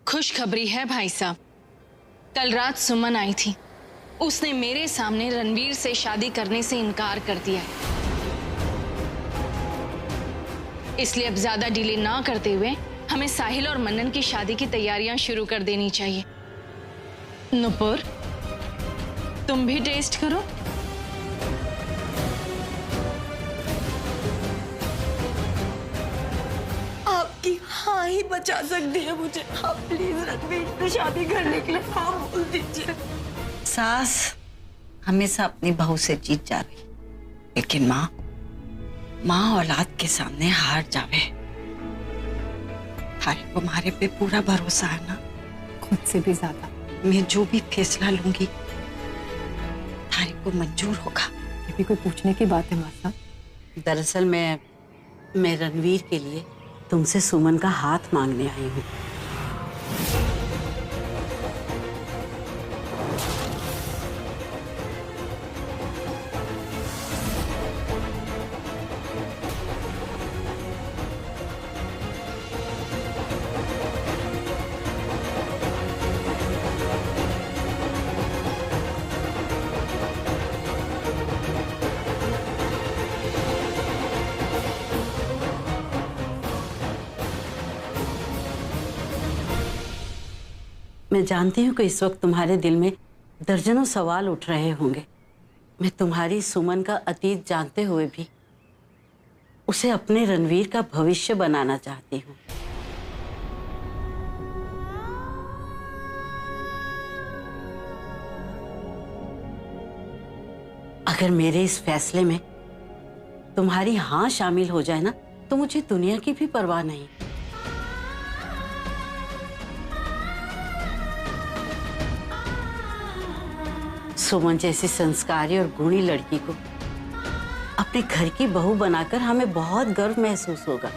खुशखबरी है भाई साहब। कल रात सुमन आई थी, उसने मेरे सामने रणवीर से शादी करने से इनकार कर दिया है। इसलिए अब ज्यादा डिले ना करते हुए हमें साहिल और मन्नन की शादी की तैयारियां शुरू कर देनी चाहिए। नुपुर, तुम भी टेस्ट करो। आपकी हाँ ही बचा सकती है मुझे। आप प्लीज रणवीर से शादी करने के लिए हाँ बोल दीजिए। सास हमेशा अपनी बहू से जीत जा रही, लेकिन माँ औलाद के सामने हार जावे। थारे को हमारे पे पूरा भरोसा है ना? खुद से भी ज्यादा। मैं जो भी फैसला लूंगी थारे को मंजूर होगा। ये भी कोई पूछने की बात है मासा? दरअसल मैं रणवीर के लिए तुमसे सुमन का हाथ मांगने आई हूँ। मैं जानती हूँ कि इस वक्त तुम्हारे दिल में दर्जनों सवाल उठ रहे होंगे। मैं तुम्हारी सुमन का अतीत जानते हुए भी उसे अपने रणवीर का भविष्य बनाना चाहती हूँ। अगर मेरे इस फैसले में तुम्हारी हाँ शामिल हो जाए ना, तो मुझे दुनिया की भी परवाह नहीं। सुमन जैसी संस्कारी और गुणी लड़की को अपने घर की बहू बनाकर हमें बहुत गर्व महसूस होगा।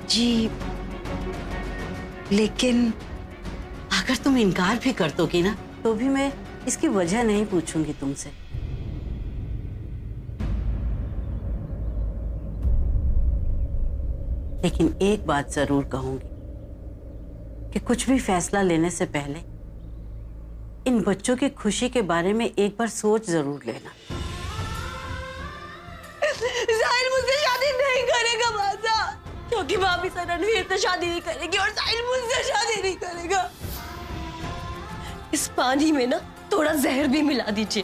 जी, लेकिन अगर तुम इनकार भी कर दोगी ना, तो भी मैं इसकी वजह नहीं पूछूंगी तुमसे। लेकिन एक बात जरूर कहूंगी कि कुछ भी फैसला लेने से पहले इन बच्चों की खुशी के बारे में एक बार सोच जरूर लेना। साहिल मुझसे शादी नहीं करेगा मासा, क्योंकि भाभी से रणवीर से शादी नहीं करेगी और साहिल मुझसे शादी नहीं करेगा। इस पानी में ना थोड़ा जहर भी मिला दीजिए,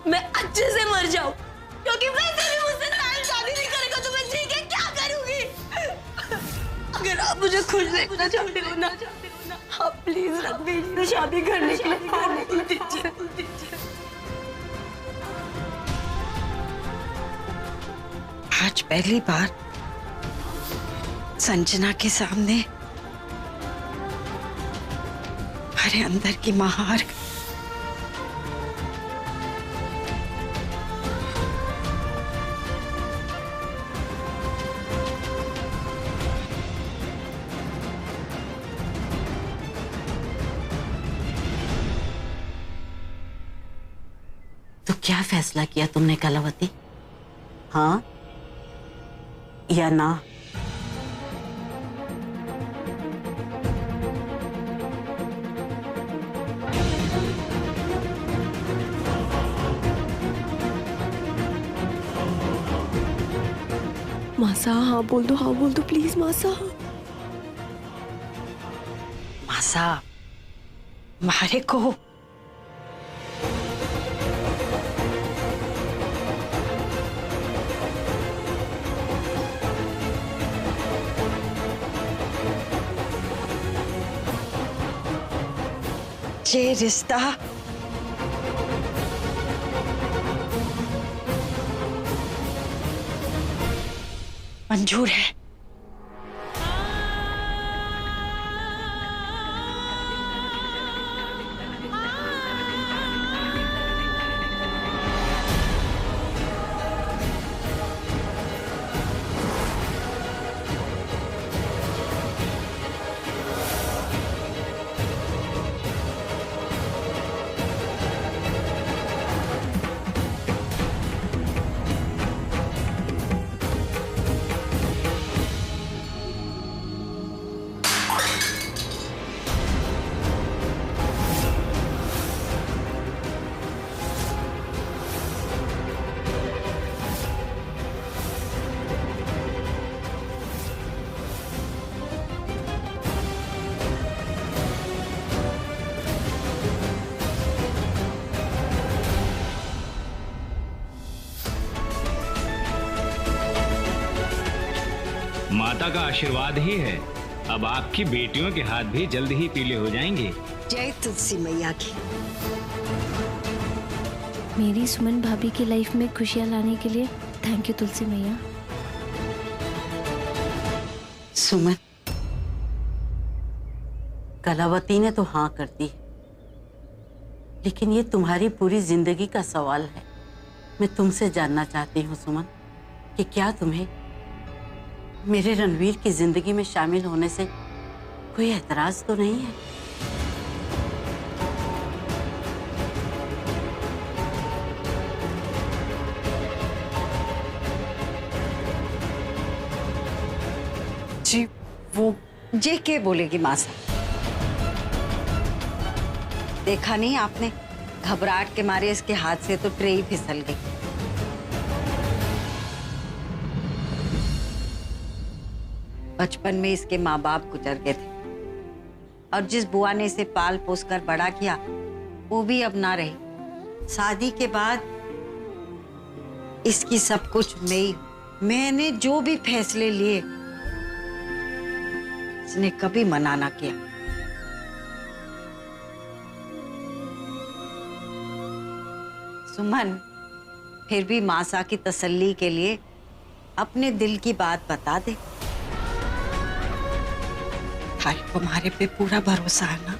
मैं अच्छे से मर जाऊं, क्योंकि वैसे भी मुझसे साहिल शादी नहीं करेगा तो मैं जी के क्या करूंगी। अगर आप मुझे खुश देखना चाहते हो ना, आप प्लीज रणवीर से शादी करने के लिए हाँ बोल दीजिए। आज पहली बार संजना के सामने हमारे अंदर की महार तो क्या फैसला किया तुमने कलावती? हाँ या ना? मासा हाँ बोल दो प्लीज मासा। मासा, मारे को ये रिश्ता मंजूर है। माता का आशीर्वाद ही है। अब आपकी बेटियों के हाथ भी जल्द ही पीले हो जाएंगे। जय तुलसी मैया की। मेरी सुमन भाभी की लाइफ में खुशियाँ लाने के लिए थैंक यू तुलसी मैया। सुमन, कलावती ने तो हाँ कर दी, लेकिन ये तुम्हारी पूरी जिंदगी का सवाल है। मैं तुमसे जानना चाहती हूँ सुमन, कि क्या तुम्हें मेरे रणवीर की जिंदगी में शामिल होने से कोई एतराज तो नहीं है? जी वो जे के बोलेगी मासा? देखा नहीं आपने, घबराहट के मारे इसके हाथ से तो ट्रे ही फिसल गई। बचपन में इसके माँ बाप गुजर गए थे और जिस बुआ ने इसे पाल पोस कर बड़ा किया वो भी अब ना रही। शादी के बाद इसकी सब कुछ मैंने जो भी फैसले लिए इसने कभी मना ना किया। सुमन, फिर भी मासा की तसल्ली के लिए अपने दिल की बात बता दे। भाई को हमारे पे पूरा भरोसा है ना?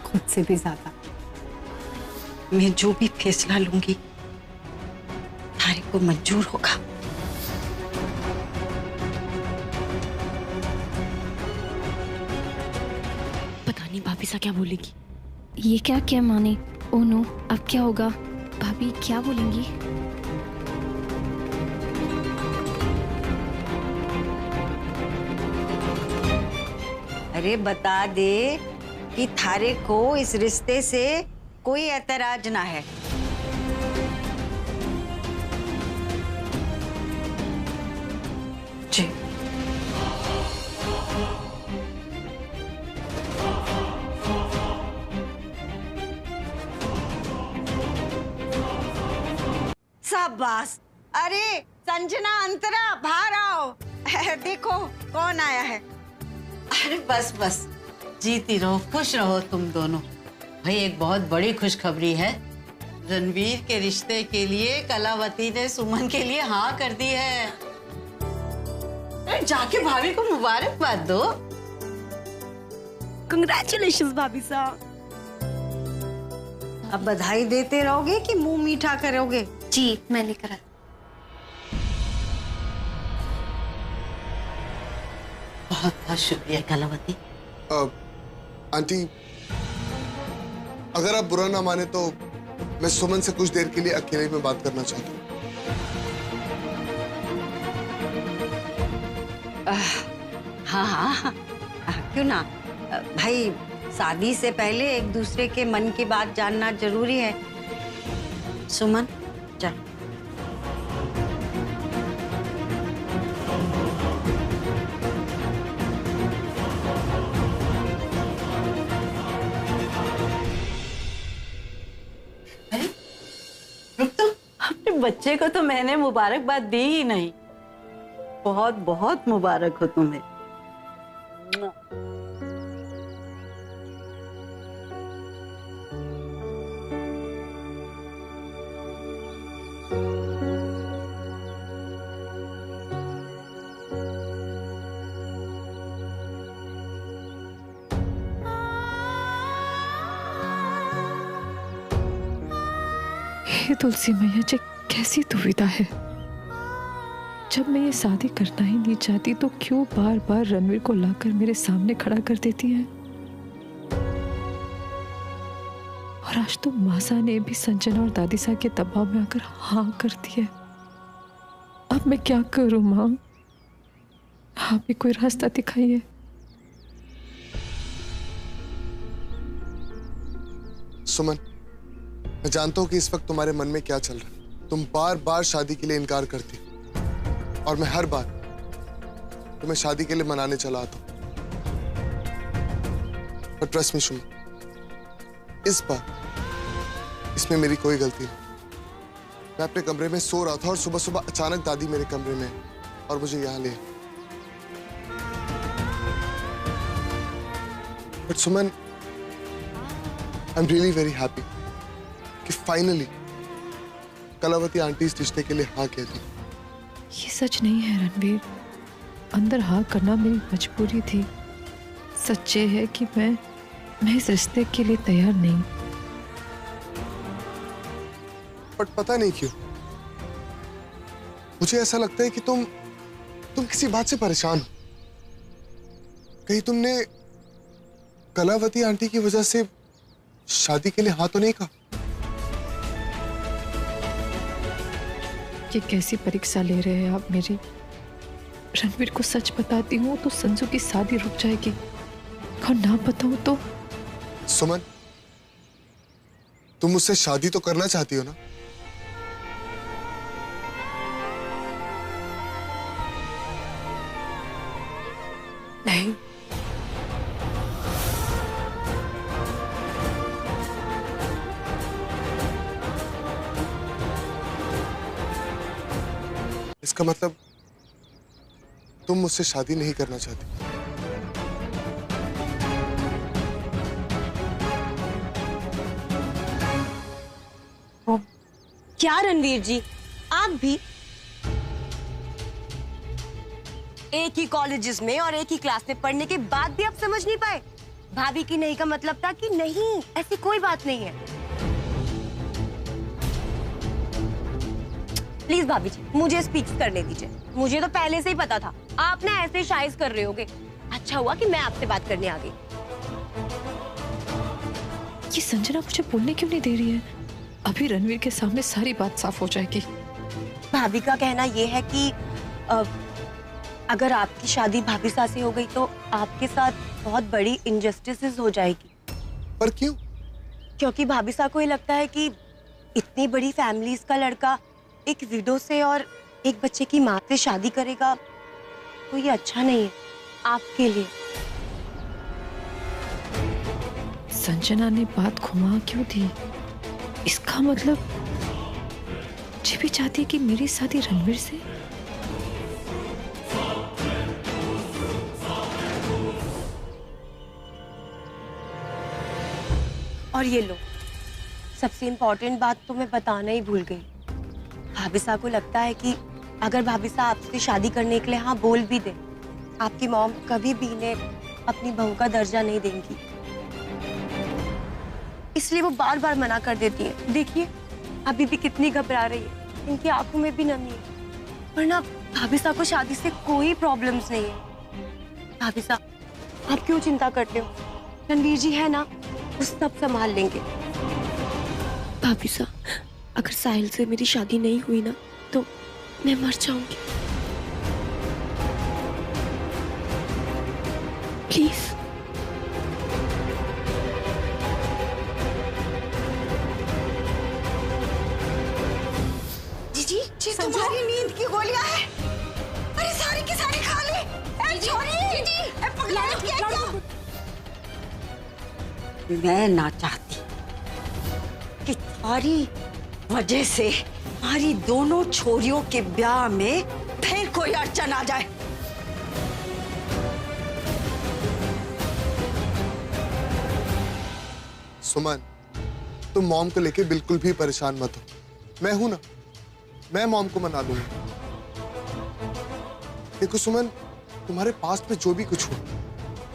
खुद से भी ज्यादा। मैं जो भी फैसला लूंगी थारे को मंजूर होगा। पता नहीं भाभी सा क्या बोलेगी। ये क्या माने? ओ नो, अब क्या होगा? भाभी क्या बोलेंगी? अरे बता दे कि थारे को इस रिश्ते से कोई एतराज ना है। जी शाबाश। अरे संजना, अंतरा, बाहर आओ। देखो कौन आया है। अरे बस बस, जीती रहो, खुश रहो तुम दोनों। भाई एक बहुत बड़ी खुशखबरी है। रणवीर के रिश्ते के लिए कलावती ने सुमन के लिए हाँ कर दी है। अरे जाके भाभी को मुबारकबाद दो। कंग्रेचुलेशंस भाभी साहब। अब बधाई देते रहोगे कि मुंह मीठा करोगे? जी मैं लेकर आ। बहुत बहुत शुक्रिया कलावती। आंटी, अगर आप बुरा ना माने तो मैं सुमन से कुछ देर के लिए अकेले में बात करना चाहता हूँ। हाँ हाँ हाँ, क्यों ना। भाई शादी से पहले एक दूसरे के मन की बात जानना जरूरी है। सुमन चल। अरे रुक तो, अपने बच्चे को तो मैंने मुबारकबाद दी ही नहीं। बहुत बहुत मुबारक हो तुम्हें। हे तुलसी मैया जी, कैसी दुविधा है। जब मैं ये शादी करना ही नहीं चाहती तो क्यों बार बार रणवीर को लाकर मेरे सामने खड़ा कर देती है। और आज तो मासा ने भी संजना और दादी साहब के दबाव में आकर हाँ कर दी है। अब मैं क्या करूं माँ? आप भी कोई रास्ता दिखाइए। सुमन, मैं जानता हूँ कि इस वक्त तुम्हारे मन में क्या चल रहा है। तुम बार बार शादी के लिए इनकार करती और मैं हर बार तुम्हें शादी के लिए मनाने चला आता हूँ। पर ट्रस्ट मी सुमन, इस बार इसमें मेरी कोई गलती नहीं। मैं अपने कमरे में सो रहा था और सुबह सुबह अचानक दादी मेरे कमरे में और मुझे यहाँ ले। But Suman, I am really very happy कि फाइनली कलावती आंटी इस रिश्ते के लिए हाँ कह दी। ये सच नहीं है रणवीर, अंदर हाँ करना मेरी मजबूरी थी। सच ये है कि मैं इस रिश्ते के लिए तैयार नहीं। बट पता नहीं क्यों मुझे ऐसा लगता है कि तुम किसी बात से परेशान हो। कहीं तुमने कलावती आंटी की वजह से शादी के लिए हाँ तो नहीं कहा? ये कैसी परीक्षा ले रहे हैं आप मेरी? रणवीर को सच बताती हूँ तो संजू की शादी रुक जाएगी, और ना बताऊं तो। सुमन, तुम मुझसे शादी तो करना चाहती हो ना? नहीं, इसका मतलब तुम मुझसे शादी नहीं करना चाहती। क्या रणवीर जी, आप भी एक ही कॉलेजेस में और एक ही क्लास में पढ़ने के बाद भी आप समझ नहीं पाए? भाभी की नहीं का मतलब था कि नहीं, ऐसी कोई बात नहीं है। प्लीज भाभी जी, मुझे स्पीक करने दीजिए। मुझे तो पहले से ही पता था आप ना ऐसे शाइज कर रहे होगे। अच्छा हुआ कि मैं आपसे बात करने आ गई। ये संजना मुझे बोलने क्यों नहीं दे रही है? अभी रणवीर के सामने सारी बात साफ हो जाएगी। भाभी का कहना यह है कि अगर आपकी शादी भाभी साथ से हो गई तो आपके साथ बहुत बड़ी इनजस्टिस हो जाएगी। पर क्यों? क्योंकि भाभी साहब को ये लगता है कि इतनी बड़ी फैमिलीज का लड़का एक विडो से और एक बच्चे की माँ से शादी करेगा तो ये अच्छा नहीं है आपके लिए। संजना ने बात घुमा क्यों दी? इसका मतलब जी भी चाहती है कि मेरी शादी रणवीर से। और ये लो, सबसे इम्पोर्टेंट बात तो मैं बताना ही भूल गई। भाभी साहब को लगता है कि अगर भाभी साहब आपसे शादी करने के लिए हाँ बोल भी दे, आपकी मॉम कभी भी इन्हें अपनी बहू का दर्जा नहीं देंगी, इसलिए वो बार बार मना कर देती है। देखिए अभी भी कितनी घबरा रही है, इनकी आंखों में भी नमी है। वरना भाभी साहब को शादी से कोई प्रॉब्लम्स नहीं है। भाभी साहब आप क्यों चिंता करते हो? रणवीर जी है ना, वो सब संभाल लेंगे। भाभी साहब अगर साहिल से मेरी शादी नहीं हुई ना तो मैं मर जाऊंगी। प्लीज। जी तुम्हारी नींद की गोलियां हैं। अरे सारी की सारी खा ले। ए छोरी, ए पगला क्या? मैं ना चाहती कि तुम्हारी वजह से हमारी दोनों छोरियों के ब्याह में फिर कोई अड़चन आ जाए। सुमन, तुम मॉम को लेके बिल्कुल भी परेशान मत हो। मैं हूं ना, मैं मॉम को मना लूंगा। देखो सुमन, तुम्हारे पास्ट में जो भी कुछ हुआ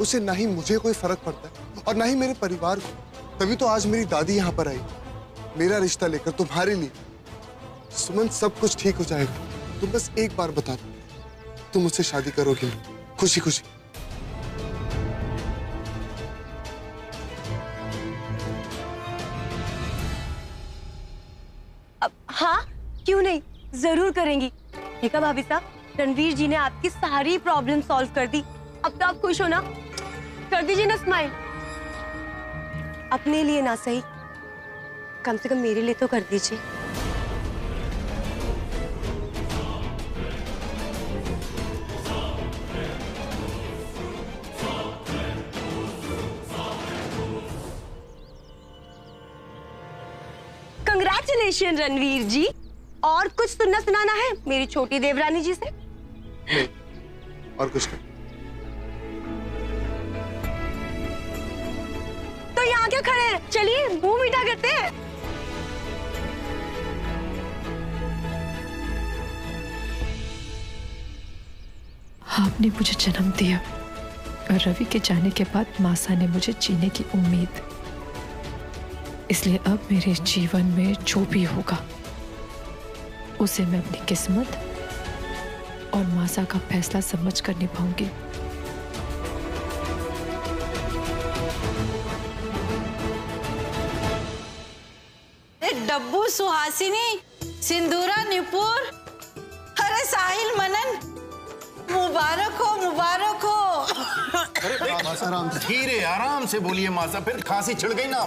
उससे ना ही मुझे कोई फर्क पड़ता है और ना ही मेरे परिवार को। तभी तो आज मेरी दादी यहाँ पर आई मेरा रिश्ता लेकर तुम्हारे लिए। सुमन, सब कुछ ठीक हो जाएगा। तुम बस एक बार बता दो, तुम मुझसे शादी करोगे खुशी खुशी? हाँ क्यों नहीं, जरूर करेंगी। देखा भाभी साहब, रणवीर जी ने आपकी सारी प्रॉब्लम सॉल्व कर दी। अब तो आप खुश हो ना? कर दीजिए ना स्माइल। अपने लिए ना सही, कम से कम मेरे लिए तो कर दीजिए। कंग्रेचुलेशन रणवीर जी। और कुछ सुनना सुनाना है मेरी छोटी देवरानी जी से? नहीं, और कुछ नहीं। क्या खड़े हैं? चलिए मुंह मीठा करते हैं। आपने मुझे जन्म दिया और रवि के जाने के बाद मासा ने मुझे जीने की उम्मीद। इसलिए अब मेरे जीवन में जो भी होगा उसे मैं अपनी किस्मत और मासा का फैसला समझकर निभाऊंगी। डब्बू, सुहासिनी, सिंदूरा, निपुर, अरे साहिल, मनन, मुबारक हो, मुबारक हो। आराम धीरे आराम से बोलिए मासा, फिर खांसी छिड़ गई ना।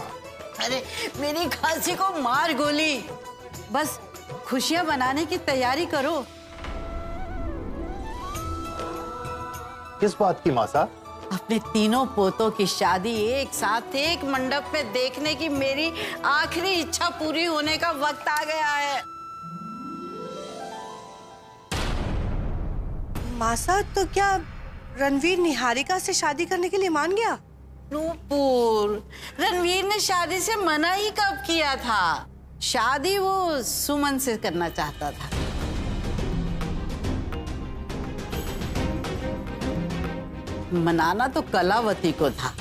अरे मेरी खांसी को मार गोली, बस खुशियां बनाने की तैयारी करो। किस बात की मासा? अपने तीनों पोतों की शादी एक साथ एक मंडप पे देखने की मेरी आखिरी इच्छा पूरी होने का वक्त आ गया है। मासा, तो क्या रणवीर निहारिका से शादी करने के लिए मान गया? नूपुर, रणवीर ने शादी से मना ही कब किया था? शादी वो सुमन से करना चाहता था। मनाना तो कलावती को था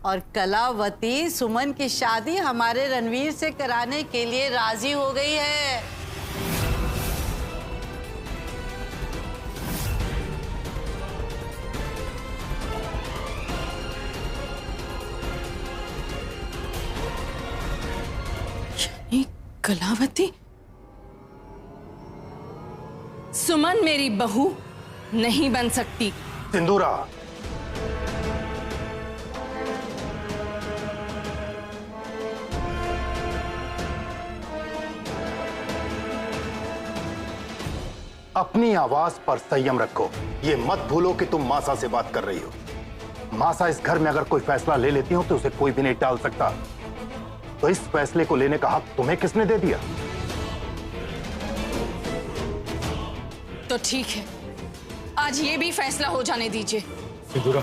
और कलावती सुमन की शादी हमारे रणवीर से कराने के लिए राजी हो गई है। ये कलावती? सुमन मेरी बहू नहीं बन सकती। सिंदूरा, अपनी आवाज पर संयम रखो। ये मत भूलो कि तुम मासा से बात कर रही हो। मासा इस घर में अगर कोई फैसला ले लेती हो तो उसे कोई भी नहीं टाल सकता। तो इस फैसले को लेने का हक तुम्हें किसने दे दिया? तो ठीक है, आज ये भी फैसला हो जाने दीजिए। सिंदूरा,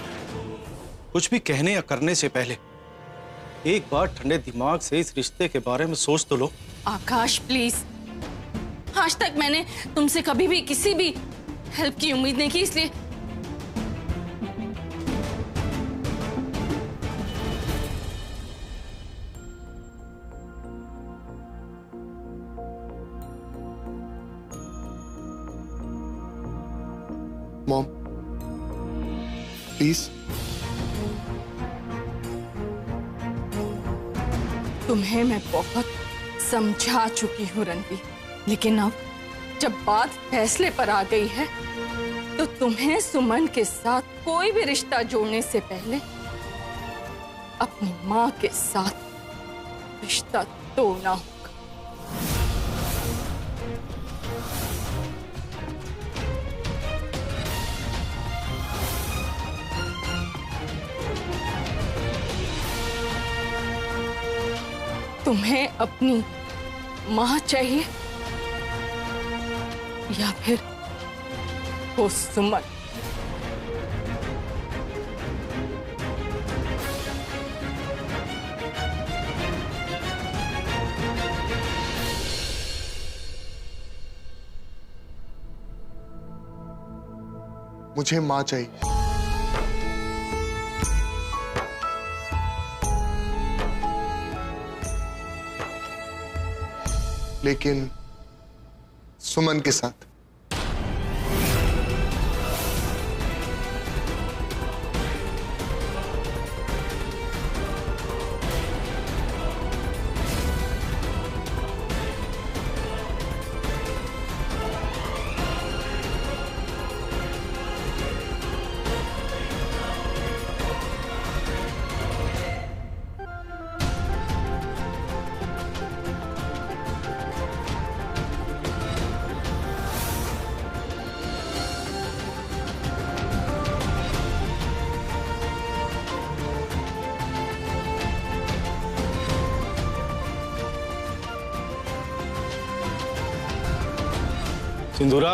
कुछ भी कहने या करने से पहले एक बार ठंडे दिमाग से इस रिश्ते के बारे में सोच तो लो। आकाश प्लीज, आज तक मैंने तुमसे कभी भी किसी भी हेल्प की उम्मीद नहीं की, इसलिए मॉम प्लीज। तुम्हें मैं बहुत समझा चुकी हूँ रणवीर, लेकिन अब जब बात फैसले पर आ गई है तो तुम्हें सुमन के साथ कोई भी रिश्ता जोड़ने से पहले अपनी माँ के साथ रिश्ता तोड़ना होगा। तुम्हें अपनी माँ चाहिए या फिर वो सुमन? मुझे माँ चाहिए। लेकिन सुमन के साथ। सिंदूरा,